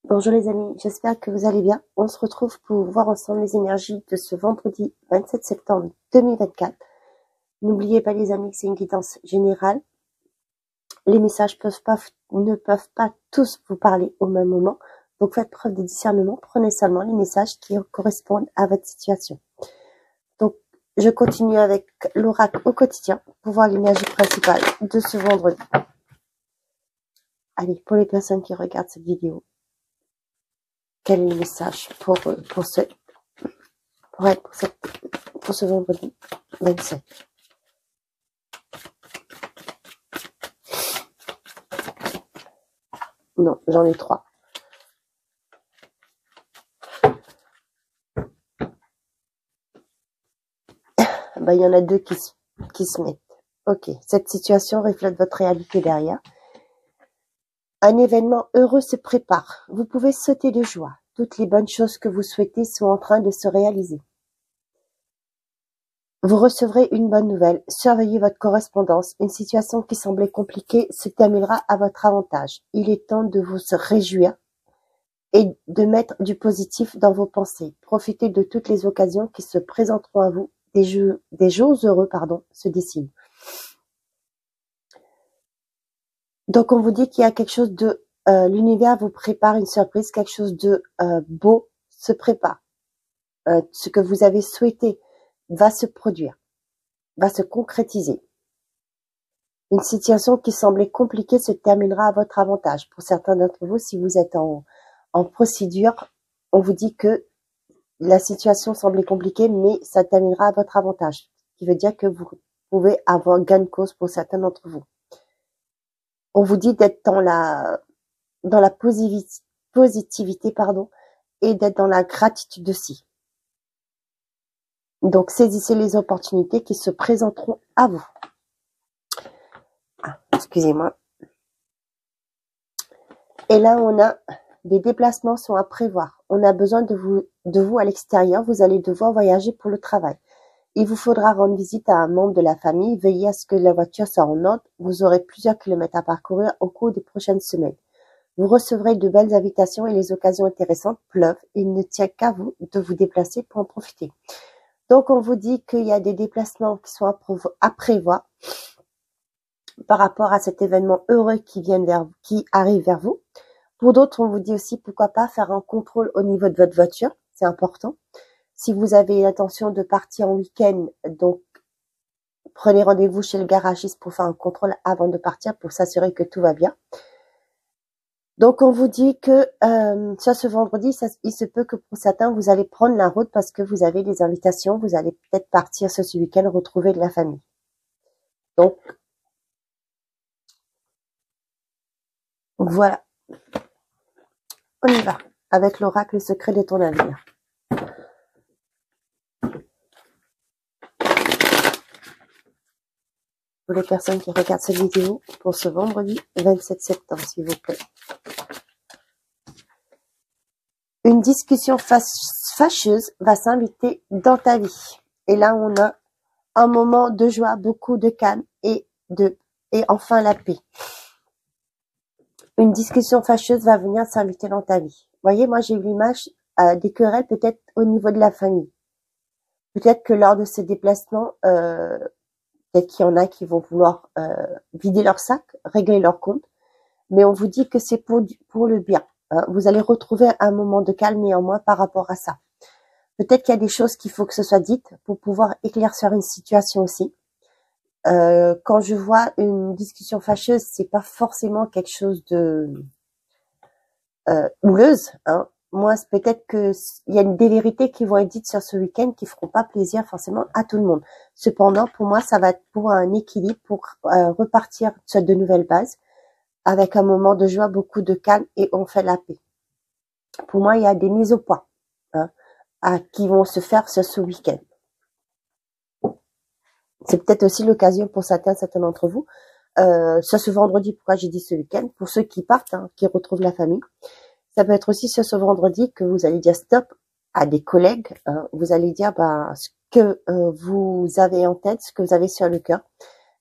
Bonjour les amis, j'espère que vous allez bien. On se retrouve pour voir ensemble les énergies de ce vendredi 27 septembre 2024. N'oubliez pas les amis que c'est une guidance générale. Les messages ne peuvent pas tous vous parler au même moment. Donc faites preuve de discernement, prenez seulement les messages qui correspondent à votre situation. Donc je continue avec l'oracle au quotidien pour voir l'énergie principale de ce vendredi. Allez, pour les personnes qui regardent cette vidéo, quel est le message pour ce vendredi 27. Non, j'en ai 3. Il y en a 2 qui se mettent. Ok, cette situation reflète votre réalité derrière. Un événement heureux se prépare. Vous pouvez sauter de joie. Toutes les bonnes choses que vous souhaitez sont en train de se réaliser. Vous recevrez une bonne nouvelle. Surveillez votre correspondance. Une situation qui semblait compliquée se terminera à votre avantage. Il est temps de vous réjouir et de mettre du positif dans vos pensées. Profitez de toutes les occasions qui se présenteront à vous. Des jours heureux, se dessinent. Donc, on vous dit qu'il y a quelque chose de... l'univers vous prépare une surprise, quelque chose de beau se prépare. Ce que vous avez souhaité va se produire, va se concrétiser. Une situation qui semblait compliquée se terminera à votre avantage. Pour certains d'entre vous, si vous êtes en procédure, on vous dit que la situation semblait compliquée, mais ça terminera à votre avantage. Ce qui veut dire que vous pouvez avoir gain de cause pour certains d'entre vous. On vous dit d'être dans la positivité, et d'être dans la gratitude aussi. Donc, saisissez les opportunités qui se présenteront à vous. Excusez-moi. Et là, on a des déplacements sont à prévoir. On a besoin de vous à l'extérieur. Vous allez devoir voyager pour le travail. Il vous faudra rendre visite à un membre de la famille. Veillez à ce que la voiture soit en ordre. Vous aurez plusieurs kilomètres à parcourir au cours des prochaines semaines. Vous recevrez de belles invitations et les occasions intéressantes pleuvent. Il ne tient qu'à vous de vous déplacer pour en profiter. Donc, on vous dit qu'il y a des déplacements qui sont à prévoir par rapport à cet événement heureux qui arrive vers vous. Pour d'autres, on vous dit aussi pourquoi pas faire un contrôle au niveau de votre voiture. C'est important. Si vous avez l'intention de partir en week-end, donc prenez rendez-vous chez le garagiste pour faire un contrôle avant de partir pour s'assurer que tout va bien. Donc, on vous dit que ce vendredi, il se peut que pour certains, vous allez prendre la route parce que vous avez des invitations. Vous allez peut-être partir ce week-end, retrouver de la famille. Donc, voilà. On y va avec l'oracle secret de ton avenir. Pour les personnes qui regardent cette vidéo, pour ce vendredi 27 septembre, s'il vous plaît. Une discussion fâcheuse va s'inviter dans ta vie. Et là, on a un moment de joie, beaucoup de calme et enfin la paix. Une discussion fâcheuse va venir s'inviter dans ta vie. Vous voyez, moi, j'ai eu l'image des querelles peut-être au niveau de la famille. Peut-être que lors de ces déplacements, peut-être qu'il y en a qui vont vouloir vider leur sac, régler leur compte. Mais on vous dit que c'est pour le bien. Vous allez retrouver un moment de calme néanmoins par rapport à ça. Peut-être qu'il y a des choses qu'il faut que ce soit dites pour pouvoir éclaircir une situation aussi. Quand je vois une discussion fâcheuse, c'est pas forcément quelque chose de houleuse. Moi, c'est peut-être que il y a des vérités qui vont être dites sur ce week-end qui feront pas plaisir forcément à tout le monde. Cependant, pour moi, ça va être pour un équilibre, pour repartir sur de nouvelles bases, avec un moment de joie, beaucoup de calme et on fait la paix. Pour moi, il y a des mises au point qui vont se faire sur ce week-end. C'est peut-être aussi l'occasion pour certains d'entre vous. Sur ce vendredi, pourquoi j'ai dit ce week-end, pour ceux qui partent, qui retrouvent la famille. Ça peut être aussi sur ce vendredi que vous allez dire stop à des collègues. Vous allez dire ce que vous avez en tête, ce que vous avez sur le cœur.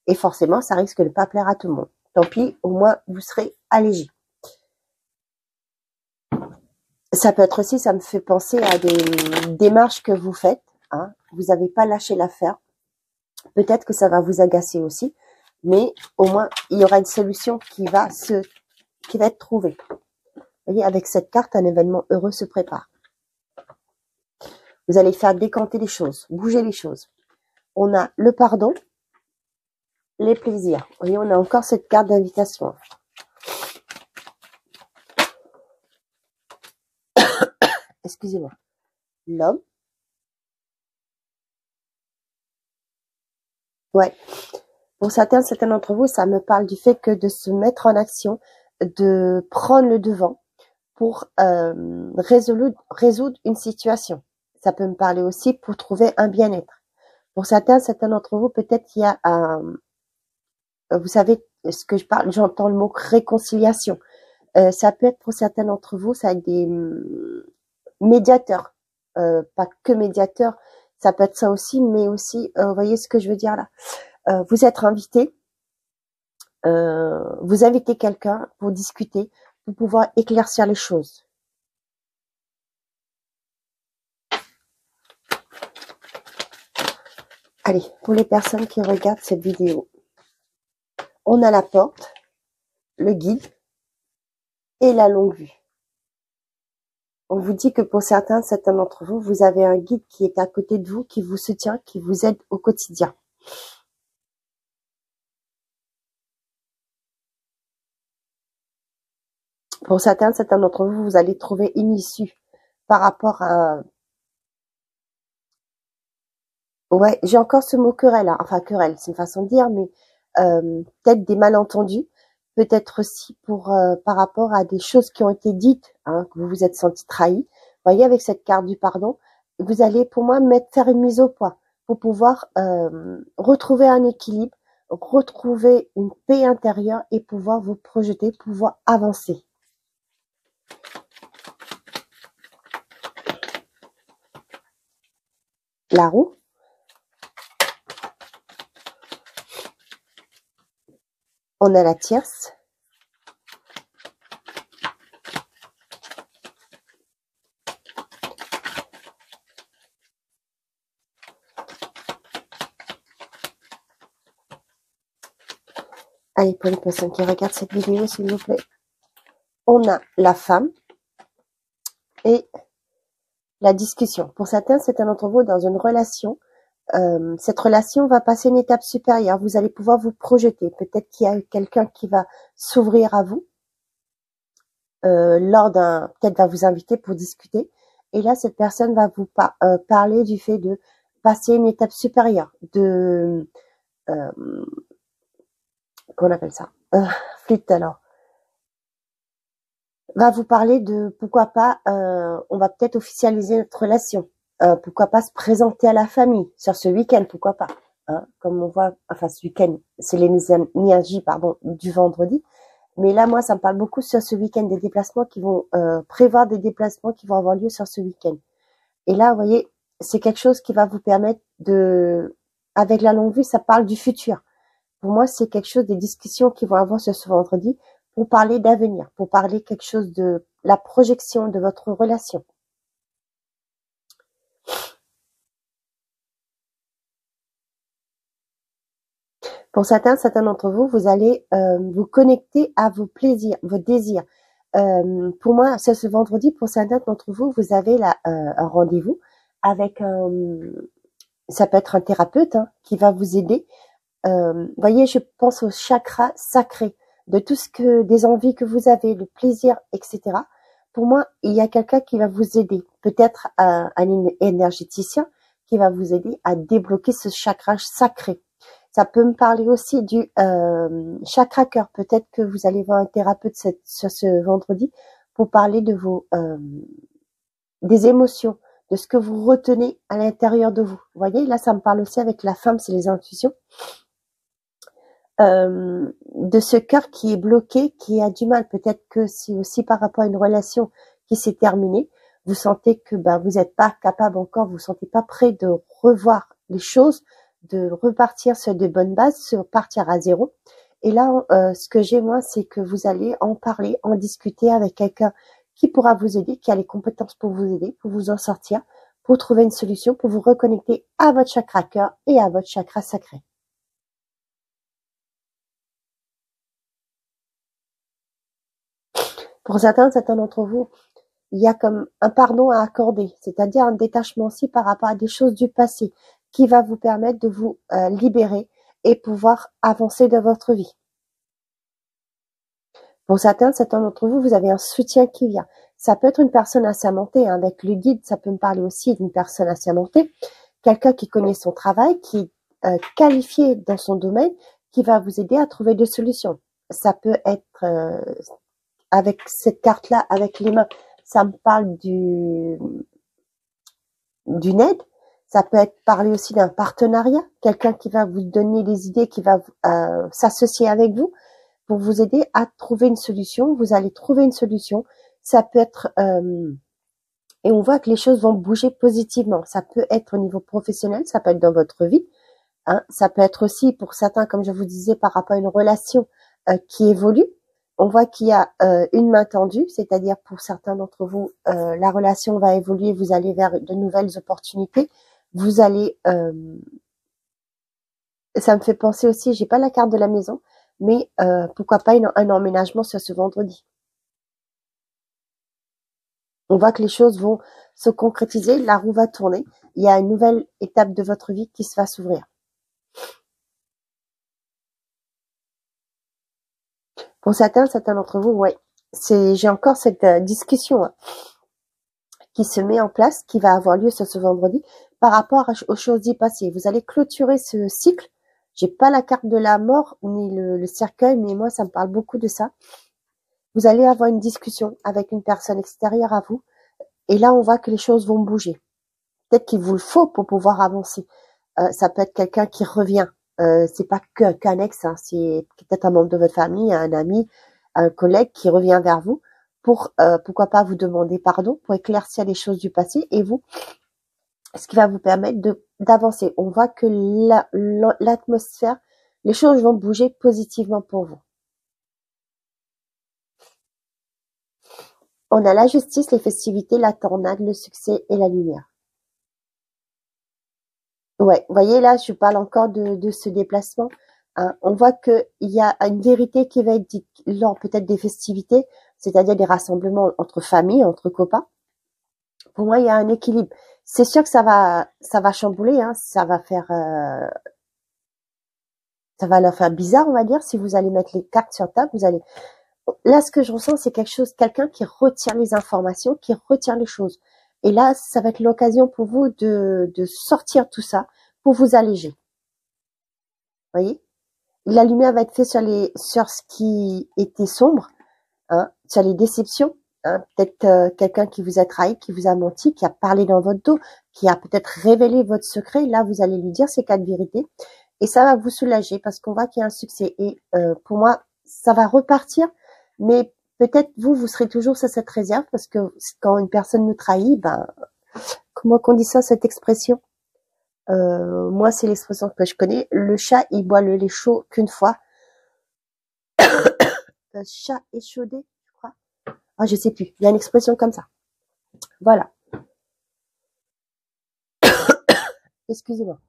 Et forcément, ça risque de ne pas plaire à tout le monde. Tant pis, au moins, vous serez allégé. Ça peut être aussi, ça me fait penser à des démarches que vous faites, hein. Vous n'avez pas lâché l'affaire. Peut-être que ça va vous agacer aussi, mais au moins, il y aura une solution qui va être trouvée. Vous voyez, avec cette carte, un événement heureux se prépare. Vous allez faire décanter les choses, bouger les choses. On a le pardon, les plaisirs. Vous voyez, on a encore cette carte d'invitation. Excusez-moi. L'homme. Ouais. Pour certains d'entre vous, ça me parle du fait que de se mettre en action, de prendre le devant pour résoudre une situation. Ça peut me parler aussi pour trouver un bien-être. Pour certains d'entre vous, peut-être qu'il y a vous savez ce que je parle, j'entends le mot réconciliation. Ça peut être pour certains d'entre vous, ça va être des médiateurs, pas que médiateurs, ça peut être ça aussi, mais aussi, vous voyez ce que je veux dire là. Vous êtes invité, vous invitez quelqu'un pour discuter, pour pouvoir éclaircir les choses. Allez, pour les personnes qui regardent cette vidéo, on a la porte, le guide et la longue vue. On vous dit que pour certains d'entre vous, vous avez un guide qui est à côté de vous, qui vous soutient, qui vous aide au quotidien. Pour certains d'entre vous, vous allez trouver une issue par rapport à... Ouais, j'ai encore ce mot querelle, hein. Enfin querelle, c'est une façon de dire, mais peut-être des malentendus, peut-être aussi pour par rapport à des choses qui ont été dites, hein, que vous vous êtes senti trahi. Vous voyez, avec cette carte du pardon, vous allez, pour moi, faire une mise au point pour pouvoir retrouver un équilibre, retrouver une paix intérieure et pouvoir vous projeter, pouvoir avancer. La roue. On a la tierce. Allez, pour les personnes qui regardent cette vidéo, s'il vous plaît. On a la femme et la discussion. Pour certains d'entre vous, dans une relation, cette relation va passer une étape supérieure. Vous allez pouvoir vous projeter. Peut-être qu'il y a quelqu'un qui va s'ouvrir à vous peut-être va vous inviter pour discuter. Et là, cette personne va vous parler du fait de passer une étape supérieure, de qu'on appelle ça, flûte alors. Va vous parler de pourquoi pas, on va peut-être officialiser notre relation. Pourquoi pas se présenter à la famille sur ce week-end, pourquoi pas, hein, comme on voit, enfin ce week-end, c'est l'énergie, pardon, du vendredi. Mais là, moi, ça me parle beaucoup sur ce week-end des déplacements qui vont prévoir des déplacements qui vont avoir lieu sur ce week-end. Et là, vous voyez, c'est quelque chose qui va vous permettre avec la longue vue, ça parle du futur. Pour moi, c'est quelque chose des discussions qui vont avoir sur ce vendredi pour parler d'avenir, pour parler quelque chose de la projection de votre relation. Pour certains d'entre vous, vous allez vous connecter à vos plaisirs, vos désirs. Pour moi, ce vendredi, pour certains d'entre vous, vous avez un rendez-vous avec ça peut être un thérapeute, hein, qui va vous aider. Voyez, je pense au chakra sacré, de tout ce que, des envies que vous avez, le plaisir, etc. Pour moi, il y a quelqu'un qui va vous aider, peut-être un énergéticien qui va vous aider à débloquer ce chakra sacré. Ça peut me parler aussi du chakra cœur. Peut-être que vous allez voir un thérapeute sur ce vendredi pour parler de des émotions, de ce que vous retenez à l'intérieur de vous. Vous voyez, là, ça me parle aussi avec la femme, c'est les intuitions. De ce cœur qui est bloqué, qui a du mal. Peut-être que c'est aussi par rapport à une relation qui s'est terminée, vous sentez que vous n'êtes pas capable encore, vous ne sentez pas prêt de revoir les choses, de repartir sur de bonnes bases, se partir à zéro. Et là, ce que j'ai moi, c'est que vous allez en parler, en discuter avec quelqu'un qui pourra vous aider, qui a les compétences pour vous aider, pour vous en sortir, pour trouver une solution, pour vous reconnecter à votre chakra cœur et à votre chakra sacré. Pour certains d'entre vous, il y a comme un pardon à accorder, c'est-à-dire un détachement aussi par rapport à des choses du passé qui va vous permettre de vous libérer et pouvoir avancer dans votre vie. Pour certains d'entre vous, vous avez un soutien qui vient. Ça peut être une personne assermentée, hein, avec le guide, ça peut me parler aussi d'une personne assermentée, quelqu'un qui connaît son travail, qui est qualifié dans son domaine, qui va vous aider à trouver des solutions. Ça peut être avec cette carte-là, avec les mains, ça me parle d'une aide. Ça peut être parler aussi d'un partenariat, quelqu'un qui va vous donner des idées, qui va s'associer avec vous pour vous aider à trouver une solution. Vous allez trouver une solution. Ça peut être et on voit que les choses vont bouger positivement. Ça peut être au niveau professionnel, ça peut être dans votre vie. Hein. Ça peut être aussi pour certains, comme je vous disais, par rapport à une relation qui évolue. On voit qu'il y a une main tendue, c'est-à-dire pour certains d'entre vous, la relation va évoluer, vous allez vers de nouvelles opportunités. Vous allez, ça me fait penser aussi, j'ai pas la carte de la maison, mais pourquoi pas un emménagement sur ce vendredi. On voit que les choses vont se concrétiser, la roue va tourner, il y a une nouvelle étape de votre vie qui se va s'ouvrir. Pour certains d'entre vous, ouais, j'ai encore cette discussion qui se met en place, qui va avoir lieu ce vendredi par rapport aux choses d'y passer. Vous allez clôturer ce cycle. J'ai pas la carte de la mort ni le cercueil, mais moi ça me parle beaucoup de ça. Vous allez avoir une discussion avec une personne extérieure à vous, et là on voit que les choses vont bouger. Peut-être qu'il vous le faut pour pouvoir avancer. Ça peut être quelqu'un qui revient. C'est pas qu'un ex, hein, c'est peut-être un membre de votre famille, un ami, un collègue qui revient vers vous pour pourquoi pas vous demander pardon, pour éclaircir les choses du passé, et vous, ce qui va vous permettre d'avancer. On voit que l'atmosphère, les choses vont bouger positivement pour vous. On a la justice, les festivités, la tornade, le succès et la lumière. Ouais, vous voyez là, je parle encore de ce déplacement. Hein. On voit que il y a une vérité qui va être dite lors peut-être des festivités, c'est-à-dire des rassemblements entre familles, entre copains. Pour moi, il y a un équilibre. C'est sûr que ça va chambouler, hein, ça va leur faire bizarre, on va dire, si vous allez mettre les cartes sur table, là, ce que je ressens, c'est quelqu'un qui retient les informations, qui retient les choses. Et là, ça va être l'occasion pour vous de sortir tout ça, pour vous alléger. Vous voyez? La lumière va être faite sur ce qui était sombre, hein, sur les déceptions. Hein, peut-être quelqu'un qui vous a trahi, qui vous a menti, qui a parlé dans votre dos, qui a peut-être révélé votre secret. Là, vous allez lui dire ces 4 vérités. Et ça va vous soulager parce qu'on voit qu'il y a un succès. Et pour moi, ça va repartir. Mais peut-être vous serez toujours sur cette réserve parce que quand une personne nous trahit, ben, comment qu'on dit ça, cette expression? Moi, c'est l'expression que je connais. Le chat, il boit le lait chaud qu'une fois. Le chat échaudé, je crois. Ah, je sais plus. Il y a une expression comme ça. Voilà. Excusez-moi.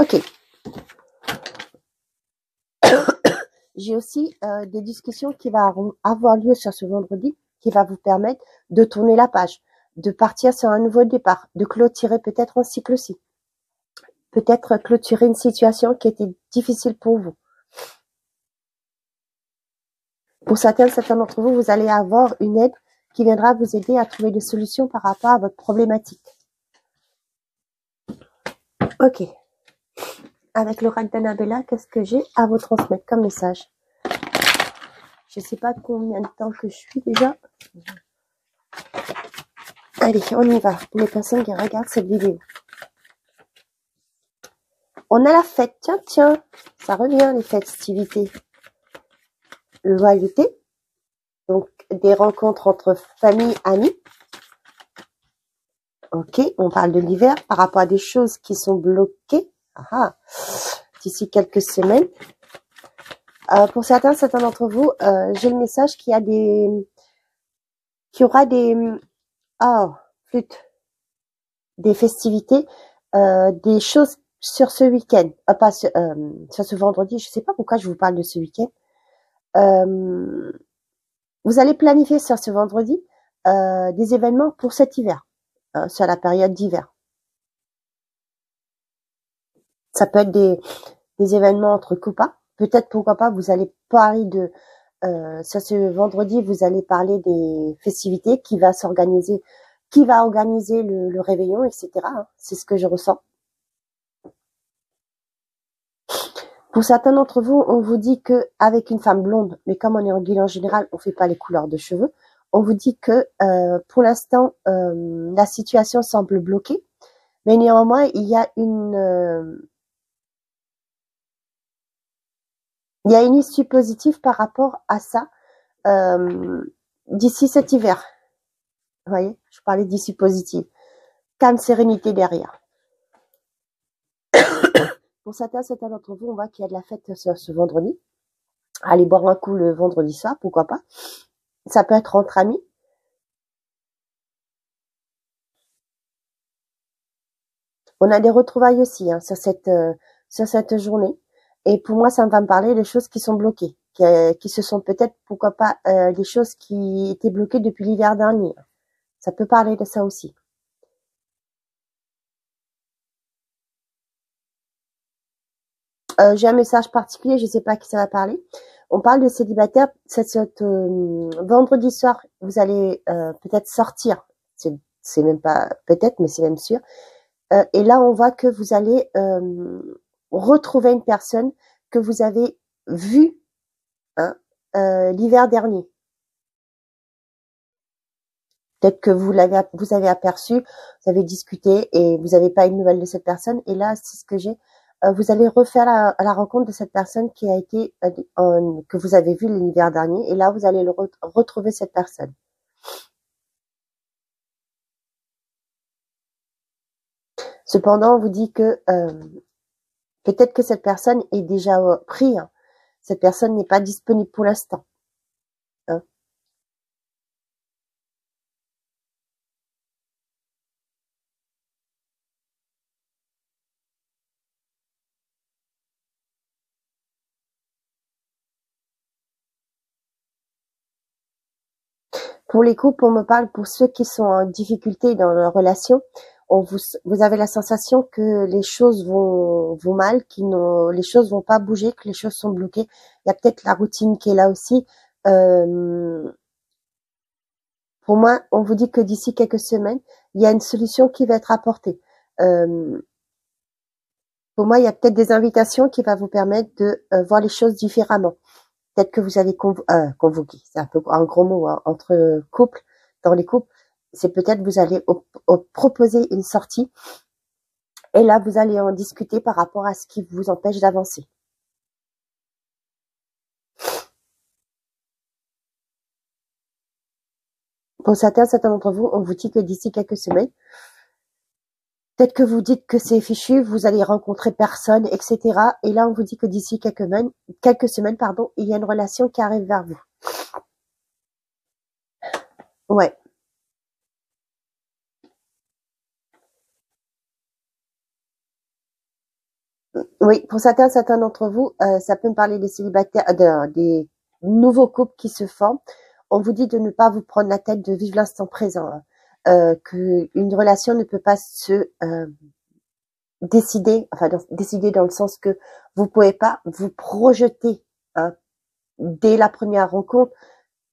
Ok. J'ai aussi des discussions qui vont avoir lieu sur ce vendredi, qui va vous permettre de tourner la page, de partir sur un nouveau départ, de clôturer peut-être un cycle aussi. Peut-être clôturer une situation qui était difficile pour vous. Pour certains d'entre vous, vous allez avoir une aide qui viendra vous aider à trouver des solutions par rapport à votre problématique. Ok. Avec l'oracle d'Annabella, qu'est-ce que j'ai à vous transmettre comme message? Je ne sais pas combien de temps que je suis déjà. Allez, on y va. Pour les personnes qui regardent cette vidéo. On a la fête. Tiens. Ça revient, les festivités. Loyauté. Donc, des rencontres entre famille, amis. Ok, on parle de l'hiver par rapport à des choses qui sont bloquées. D'ici quelques semaines. Pour certains d'entre vous, j'ai le message qu'il y aura des festivités, des choses sur ce week-end, pas sur ce vendredi. Je sais pas pourquoi je vous parle de ce week-end. Vous allez planifier sur ce vendredi des événements pour cet hiver, sur la période d'hiver. Ça peut être des événements entre copains. Peut-être, pourquoi pas, vous allez parler sur ce vendredi, vous allez parler des festivités qui va organiser le réveillon, etc. C'est ce que je ressens. Pour certains d'entre vous, on vous dit que avec une femme blonde, mais comme on est en guilin en général, on fait pas les couleurs de cheveux, on vous dit que pour l'instant, la situation semble bloquée, mais néanmoins, il y a une issue positive par rapport à ça d'ici cet hiver. Vous voyez, je parlais d'issue positive. Calme, sérénité derrière. Pour certains d'entre vous, on voit qu'il y a de la fête ce vendredi. Allez boire un coup le vendredi soir, pourquoi pas. Ça peut être entre amis. On a des retrouvailles aussi sur cette journée. Et pour moi, ça va me parler des choses qui sont bloquées, qui se sont peut-être, pourquoi pas, des choses qui étaient bloquées depuis l'hiver dernier. Ça peut parler de ça aussi. J'ai un message particulier, je sais pas à qui ça va parler. On parle de célibataire. Vendredi soir, vous allez peut-être sortir. C'est même pas peut-être, mais c'est même sûr. Et là, on voit que vous allez retrouver une personne que vous avez vue l'hiver dernier. Peut-être que vous avez aperçu, vous avez discuté et vous n'avez pas une nouvelle de cette personne. Et là, c'est ce que j'ai. Vous allez refaire la rencontre de cette personne qui a été que vous avez vue l'hiver dernier. Et là, vous allez retrouver cette personne. Cependant, on vous dit que peut-être que cette personne est déjà prise. Cette personne n'est pas disponible pour l'instant. Pour les couples, on me parle pour ceux qui sont en difficulté dans leur relation. Vous avez la sensation que les choses vont mal, les choses vont pas bouger, que les choses sont bloquées. Il y a peut-être la routine qui est là aussi. Pour moi, on vous dit que d'ici quelques semaines, il y a une solution qui va être apportée. Pour moi, il y a peut-être des invitations qui vont vous permettre de voir les choses différemment. Peut-être que vous avez convoqué, c'est un peu un gros mot entre couples, dans les couples, c'est peut-être vous allez proposer une sortie et là vous allez en discuter par rapport à ce qui vous empêche d'avancer. Pour certains d'entre vous, on vous dit que d'ici quelques semaines, peut-être que vous dites que c'est fichu, vous allez rencontrer personne, etc. Et là, on vous dit que d'ici quelques semaines, il y a une relation qui arrive vers vous. Ouais. Oui, pour certains d'entre vous, ça peut me parler des célibataires, des nouveaux couples qui se forment. On vous dit de ne pas vous prendre la tête, de vivre l'instant présent, que une relation ne peut pas se décider dans le sens que vous pouvez pas vous projeter dès la première rencontre.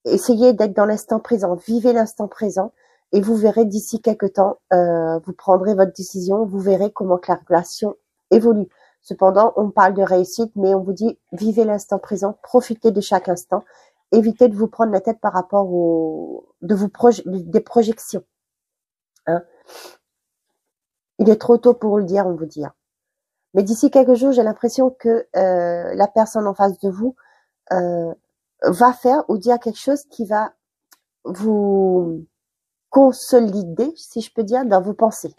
Essayez d'être dans l'instant présent, vivez l'instant présent et vous verrez d'ici quelques temps, vous prendrez votre décision, vous verrez comment que la relation évolue. Cependant, on parle de réussite, mais on vous dit vivez l'instant présent, profitez de chaque instant, évitez de vous prendre la tête par rapport des projections. Il est trop tôt pour le dire, on vous dit. Mais d'ici quelques jours, j'ai l'impression que la personne en face de vous va faire ou dire quelque chose qui va vous consolider, si je peux dire, dans vos pensées.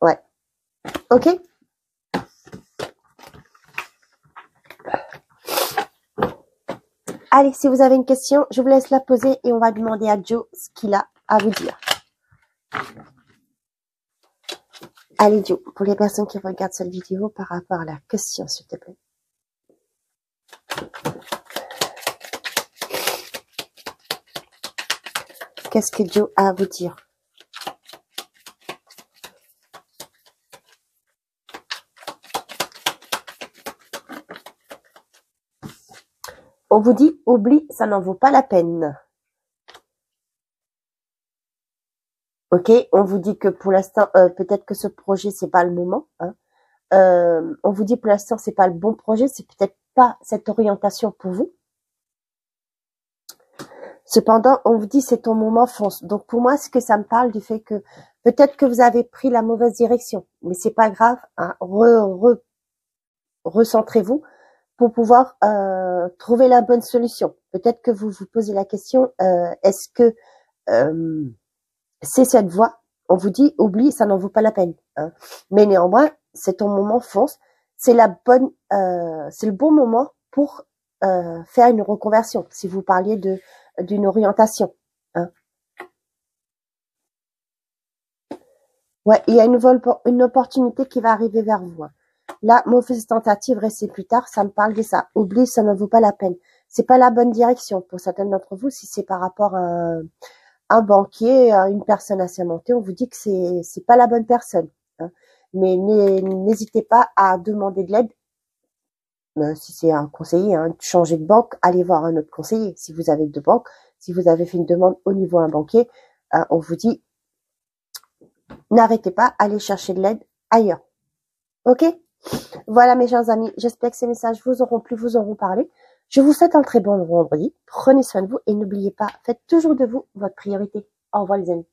Ouais. Ok. Allez, si vous avez une question, je vous laisse la poser et on va demander à Joe ce qu'il a à vous dire. Allez Joe, pour les personnes qui regardent cette vidéo par rapport à la question, s'il te plaît. Qu'est-ce que Joe a à vous dire? On vous dit, oublie, ça n'en vaut pas la peine. Ok, on vous dit que pour l'instant, peut-être que ce projet, c'est pas le moment. Hein. On vous dit pour l'instant, c'est pas le bon projet, c'est peut-être pas cette orientation pour vous. Cependant, on vous dit c'est ton moment, fonce. Donc pour moi, ce que ça me parle du fait que peut-être que vous avez pris la mauvaise direction, mais c'est pas grave. Hein, recentrez-vous pour pouvoir trouver la bonne solution. Peut-être que vous vous posez la question est-ce que c'est cette voie? On vous dit oublie, ça n'en vaut pas la peine. Hein. Mais néanmoins, c'est ton moment, fonce. C'est la bonne, c'est le bon moment pour faire une reconversion. Si vous parliez d'une orientation. Hein. Ouais, il y a une opportunité qui va arriver vers vous. Hein. Là, mauvaise tentative, restez plus tard, ça me parle de ça. Oublie, ça ne vaut pas la peine. C'est pas la bonne direction pour certains d'entre vous. Si c'est par rapport à un banquier, à une personne assermentée, on vous dit que c'est pas la bonne personne. Hein. Mais n'hésitez pas à demander de l'aide. Si c'est un conseiller, hein, changer de banque, allez voir un autre conseiller. Si vous avez deux banques, si vous avez fait une demande au niveau d'un banquier, on vous dit n'arrêtez pas, allez chercher de l'aide ailleurs. Ok? Voilà mes chers amis, j'espère que ces messages vous auront plu, vous auront parlé. Je vous souhaite un très bon vendredi. Prenez soin de vous et n'oubliez pas, faites toujours de vous votre priorité. Au revoir les amis.